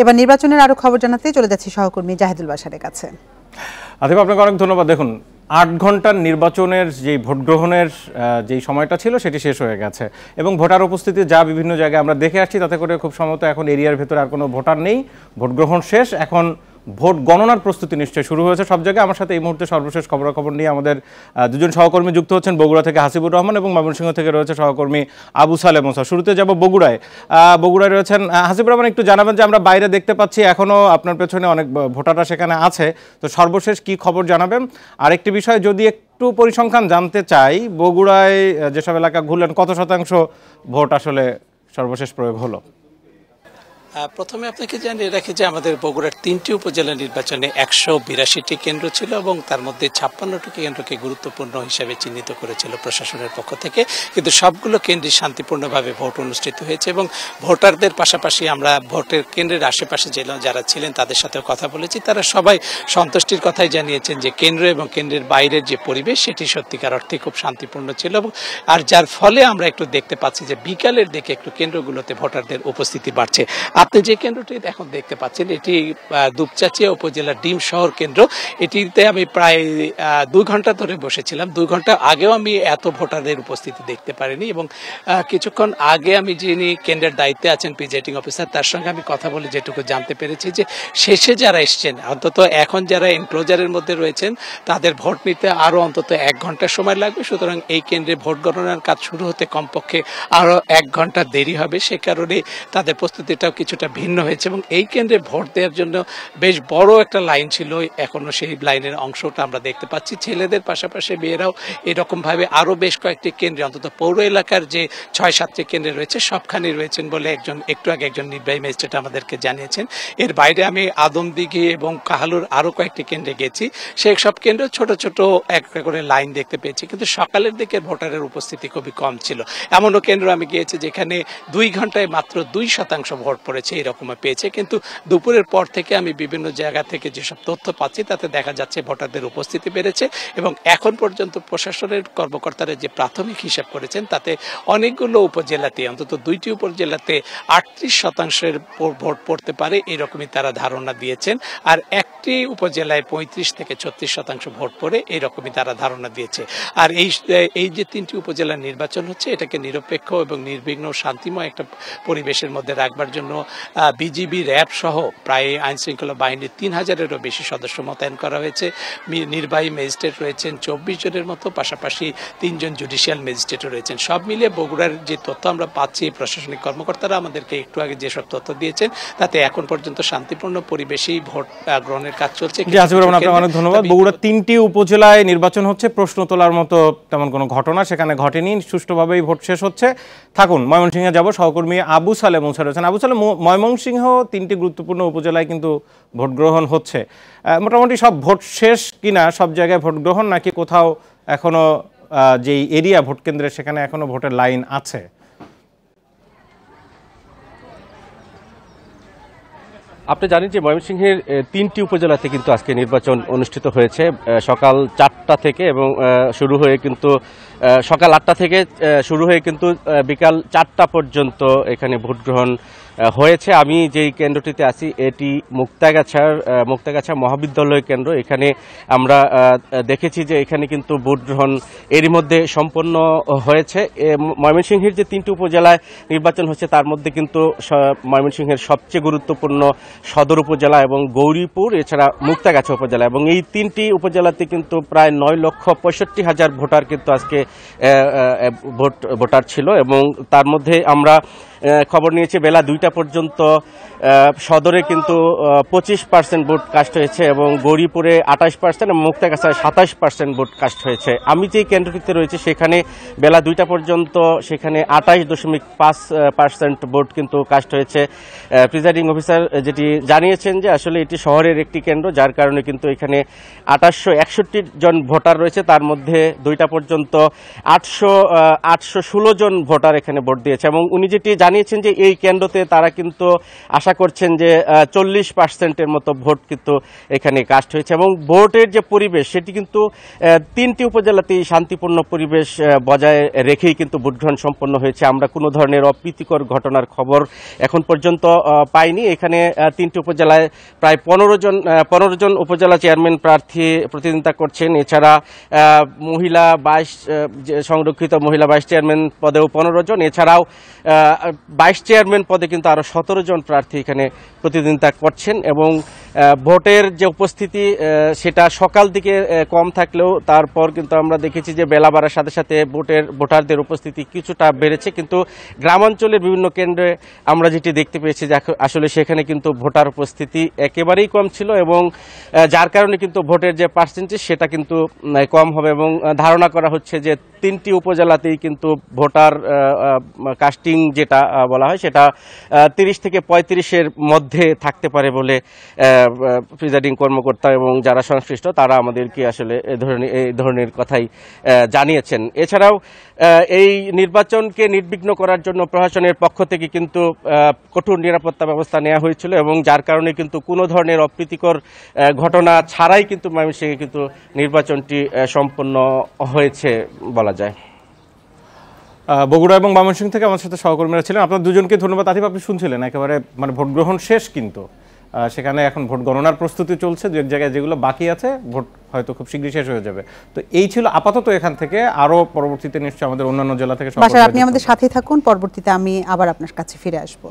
এবার নির্বাচনের আরো খবর জানাতে চলে যাচ্ছি সহকর্মী জাহিদুল বাশারের কাছে। আতিফ, আপনাকে অনেক ধন্যবাদ। দেখুন, ৮ ঘন্টার নির্বাচনের যে ভোট গ্রহণের যেই সময়টা ছিল সেটি শেষ হয়ে গেছে এবং ভোটার উপস্থিতি যা বিভিন্ন জায়গায় আমরা দেখে আসছি তাতে করে খুব সম্ভবত এখন এরিয়ার ভেতরে আর কোনো ভোটার নেই। ভোট গ্রহণ শেষ, এখন ভোট গণনার প্রস্তুতি নিশ্চয়ই শুরু হয়েছে সব জায়গায়। আমার সাথে এই মুহূর্তে সর্বশেষ খবরাখবর নিয়ে আমাদের দুজন সহকর্মী যুক্ত হচ্ছেন। বগুড়া থেকে হাসিবুর রহমান এবং ময়মনসিংহ থেকে রয়েছে সহকর্মী আবু সালেহ মুসা। শুরুতে যাব বগুড়ায়। বগুড়ায় রয়েছেন হাসিবুর রহমান। একটু জানাবেন যে আমরা বাইরে দেখতে পাচ্ছি এখনও আপনার পেছনে অনেক ভোটাররা সেখানে আছে, তো সর্বশেষ কি খবর জানাবেন? আরেকটি বিষয় যদি একটু পরিসংখ্যান জানতে চাই, বগুড়ায় যেসব এলাকা ঘুরলেন কত শতাংশ ভোট আসলে সর্বশেষ প্রয়োগ হলো? প্রথমে আপনাকে জানিয়ে রাখি যে আমাদের বগুড়ার ৩টি উপজেলা নির্বাচনে ১৮২টি কেন্দ্র ছিল এবং তার মধ্যে ৫৬টি কেন্দ্রকে গুরুত্বপূর্ণ হিসাবে চিহ্নিত করেছিল প্রশাসনের পক্ষ থেকে, কিন্তু সবগুলো কেন্দ্রে শান্তিপূর্ণভাবে ভোট অনুষ্ঠিত হয়েছে এবং ভোটারদের পাশাপাশি আমরা ভোটের কেন্দ্রের আশেপাশে যারা ছিলেন তাদের সাথে কথা বলেছি। তারা সবাই সন্তুষ্টির কথাই জানিয়েছেন যে কেন্দ্র এবং কেন্দ্রের বাইরের যে পরিবেশ সেটি সত্যিকার অর্থে খুব শান্তিপূর্ণ ছিল এবং আর যার ফলে আমরা একটু দেখতে পাচ্ছি যে বিকালের দিকে একটু কেন্দ্রগুলোতে ভোটারদের উপস্থিতি বাড়ছে। আপনি যে কেন্দ্রটি এখন দেখতে পাচ্ছেন এটি দুপচাচিয়া উপজেলার ডিম শহর কেন্দ্র। এটিতে আমি প্রায় ২ ঘন্টা ধরে বসেছিলাম। ২ ঘন্টা আগেও আমি এত ভোটারদের উপস্থিতি দেখতে পারিনি এবং কিছুক্ষণ আগে আমি যিনি কেন্দ্রের দায়িত্বে আছেন প্রিজাইডিং অফিসার, তার সঙ্গে আমি কথা বলে যেটুকু জানতে পেরেছি যে শেষে যারা এসছেন, অন্তত এখন যারা এনক্লোজারের মধ্যে রয়েছেন তাদের ভোট নিতে আরো অন্তত ১ ঘন্টা সময় লাগবে। সুতরাং এই কেন্দ্রে ভোট গণনার কাজ শুরু হতে কমপক্ষে আরো ১ ঘন্টা দেরি হবে। সে কারণে তাদের প্রস্তুতিটাও কিছুটা ভিন্ন হয়েছে এবং এই কেন্দ্রে ভোট দেওয়ার জন্য বেশ বড় একটা লাইন ছিল। এখনো সেই লাইনের অংশটা আমরা দেখতে পাচ্ছি। ছেলেদের পাশাপাশি মেয়েরাও এরকম ভাবে আরো বেশ কয়েকটি কেন্দ্রে, অন্তত পৌর এলাকার যে ৬-৭টি কেন্দ্রে রয়েছে সবখানে রয়েছেন বলে একটু আগে একজন নির্বাহী ম্যাজিস্ট্রেট আমাদেরকে জানিয়েছেন। এর বাইরে আমি আদমদিঘি এবং কাহালুর আরো কয়েকটি কেন্দ্রে গেছি। সেই সব কেন্দ্রে ছোট ছোট একটা করে লাইন দেখতে পেয়েছি, কিন্তু সকালের দিকে ভোটারের উপস্থিতি খুবই কম ছিল। এমনও কেন্দ্র আমি গিয়েছি যেখানে ২ ঘন্টায় মাত্র ২% ভোট পড়েছে, এরকম পেয়েছে। কিন্তু দুপুরের পর থেকে আমি বিভিন্ন জায়গা থেকে যেসব তথ্য পাচ্ছি তাতে দেখা যাচ্ছে ভোটারদের উপস্থিতি বেড়েছে এবং এখন পর্যন্ত প্রশাসনের কর্মকর্তারা যে প্রাথমিক হিসাব করেছেন তাতে অনেকগুলো উপজেলাতে, অন্তত ২টি উপজেলাতে ৩৮% ভোট পড়তে পারে এরকমই তারা ধারণা দিয়েছেন। আর একটি উপজেলায় ৩৫ থেকে ৩৬% ভোট পড়ে এরকমই তারা ধারণা দিয়েছে। আর এই যে ৩টি উপজেলার নির্বাচন হচ্ছে এটাকে নিরপেক্ষ এবং নির্বিঘ্ন শান্তিময় একটা পরিবেশের মধ্যে রাখবার জন্য বিজিবি, র্যাব সহ প্রায় আইন শৃঙ্খলা বাহিনীর ৩,০০০-এরও বেশি সদস্য মোতায়েন করা হয়েছে। নির্বাহী ম্যাজিস্ট্রেট রয়েছেন ২৪ জনের মতো, পাশাপাশি ৩ জন জুডিশিয়াল ম্যাজিস্ট্রেটও রয়েছেন। সব মিলিয়ে বগুড়ার যে তথ্য আমরা পাচ্ছি, প্রশাসনিক কর্মকর্তারা আমাদেরকে একটু আগে যেসব তথ্য দিয়েছেন তাতে এখন পর্যন্ত শান্তিপূর্ণ পরিবেশেই ভোট গ্রহণের কাজ চলছে। অনেক ধন্যবাদ। বগুড়া ৩টি উপজেলায় নির্বাচন হচ্ছে, প্রশ্ন তোলার মতো তেমন কোনো ঘটনা সেখানে ঘটেনি, সুষ্ঠুভাবেই ভোট শেষ হচ্ছে। থাকুন, ময়মনসিংহে যাব। সহকর্মী আবু সালেহ মুসা রয়েছেন। আবু সালেহ, ময়মনসিংহ ৩টি গুরুত্বপূর্ণ উপজেলায় কিন্তু ভোট গ্রহণ হচ্ছে, মোটামুটি সব ভোট শেষ কিনা? সব জায়গায় ভোট গ্রহণ নাকি কোথাও এখনো যেই এরিয়া ভোট কেন্দ্রে সেখানে এখনো ভোটের লাইন আছে? আপনি জানেন যে ময়মনসিংহের ৩টি উপজেলাতে কিন্তু আজকে নির্বাচন অনুষ্ঠিত হয়েছে সকাল ৪টা থেকে এবং শুরু হয়ে কিন্তু সকাল ৮টা থেকে শুরু হয়ে কিন্তু বিকাল ৪টা পর্যন্ত এখানে ভোট গ্রহণ হয়েছে। আমি যেই কেন্দ্রটিতে আছি এটি মুক্তাগাছা মহাবিদ্যালয় কেন্দ্র। এখানে আমরা দেখেছি যে এখানে কিন্তু ভোট গ্রহণ এরই মধ্যে সম্পন্ন হয়েছে। ময়মনসিংহের যে ৩টি উপজেলায় নির্বাচন হচ্ছে তার মধ্যে কিন্তু ময়মনসিংহের সবচেয়ে গুরুত্বপূর্ণ সদর উপজেলা এবং গৌরীপুর, এছাড়া মুক্তাগাছা উপজেলা, এবং এই 3টি উপজেলাতে কিন্তু প্রায় ৯,৬৫,০০০ ভোটার কিন্তু আজকে ভোটার ছিল এবং তার মধ্যে আমরা খবর নিয়েছি বেলা ২টা পর্যন্ত সদরে কিন্তু 25% ভোট কাস্ট হয়েছে এবং গৌরীপুরে 28% এবং মুক্তাগাছায় 27% ভোট কাস্ট হয়েছে। আমি যে কেন্দ্রটিতে রয়েছে সেখানে বেলা ২টা পর্যন্ত সেখানে 28.5% ভোট কিন্তু কাস্ট হয়েছে। প্রিজাইডিং অফিসার যেটি জানিয়েছেন যে আসলে এটি শহরের একটি কেন্দ্র, যার কারণে কিন্তু এখানে 861 জন ভোটার রয়েছে, তার মধ্যে 2টা পর্যন্ত 816 জন ভোটার এখানে ভোট দিয়েছে। এবং উনি যেটি জানিয়েছেন যে এই কেন্দ্রতে তারা কিন্তু আশা করছেন যে 40% মতো ভোট কিন্তু এখানে কাস্ট হয়েছে এবং ভোটের যে পরিবেশ সেটি কিন্তু 3টি উপজেলাতেই শান্তিপূর্ণ পরিবেশ বজায় রেখেই কিন্তু ভোট গ্রহণ সম্পন্ন হয়েছে। আমরা কোনো ধরনের অপ্রীতিকর ঘটনার খবর এখন পর্যন্ত পাইনি। এখানে 3টি উপজেলায় প্রায় 15 জন উপজেলা চেয়ারম্যান প্রার্থী প্রতিদ্বন্দ্বিতা করছেন। এছাড়া মহিলা 22 সংরক্ষিত মহিলা ভাইস চেয়ারম্যান পদেও 15 জন, এছাড়াও ভাইস চেয়ারম্যান পদে কিন্তু আরো 17 জন প্রার্থী এখানে প্রতিদ্বন্দ্বিতা করছেন এবং ভোটের যে উপস্থিতি সেটা সকাল দিকে কম থাকলেও তারপর কিন্তু আমরা দেখেছি যে বেলা বাড়ার সাথে সাথে ভোটারদের উপস্থিতি কিছুটা বেড়েছে, কিন্তু গ্রামাঞ্চলের বিভিন্ন কেন্দ্রে আমরা যেটি দেখতে পেয়েছি যে আসলে সেখানে কিন্তু ভোটার উপস্থিতি একেবারেই কম ছিল এবং যার কারণে কিন্তু ভোটের যে পার্সেন্টেজ সেটা কিন্তু কম হবে এবং ধারণা করা হচ্ছে যে 3টি উপজেলাতেই কিন্তু ভোটার কাস্টিং যেটা বলা হয় সেটা 30 থেকে 35-এর মধ্যে থাকতে পারে বলে প্রিজাইডিং কর্মকর্তা এবং যারা সংশ্লিষ্ট তারা আমাদেরকে আসলে এই ধরনের কথাই জানিয়েছেন। এছাড়াও এই নির্বাচনকে নির্বিঘ্ন করার জন্য প্রশাসনের পক্ষ থেকে কিন্তু কঠোর নিরাপত্তা ব্যবস্থা নেওয়া হয়েছিল এবং যার কারণে কিন্তু কোনো ধরনের অপ্রীতিকর ঘটনা ছাড়াই কিন্তু ময়মনসিংহে কিন্তু নির্বাচনটি সম্পন্ন হয়েছে বলা যায়। বগুড়া এবং ময়মনসিংহ থেকে আমার সাথে সহকর্মীরা ছিলেন। আপনার দুজনকে ধন্যবাদ। আতিফ, আপনি শুনছিলেন একেবারে মানে ভোট গ্রহণ শেষ, কিন্তু সেখানে এখন ভোট গণনার প্রস্তুতি চলছে। দু এক জায়গায় যেগুলো বাকি আছে ভোট হয়তো খুব শীঘ্রই শেষ হয়ে যাবে। তো এই ছিল আপাতত এখান থেকে, আরো পরবর্তীতে নিশ্চয়ই আমাদের অন্যান্য জেলা থেকে আপনি আমাদের সাথেই থাকুন, পরবর্তীতে আমি আবার আপনার কাছে ফিরে আসবো।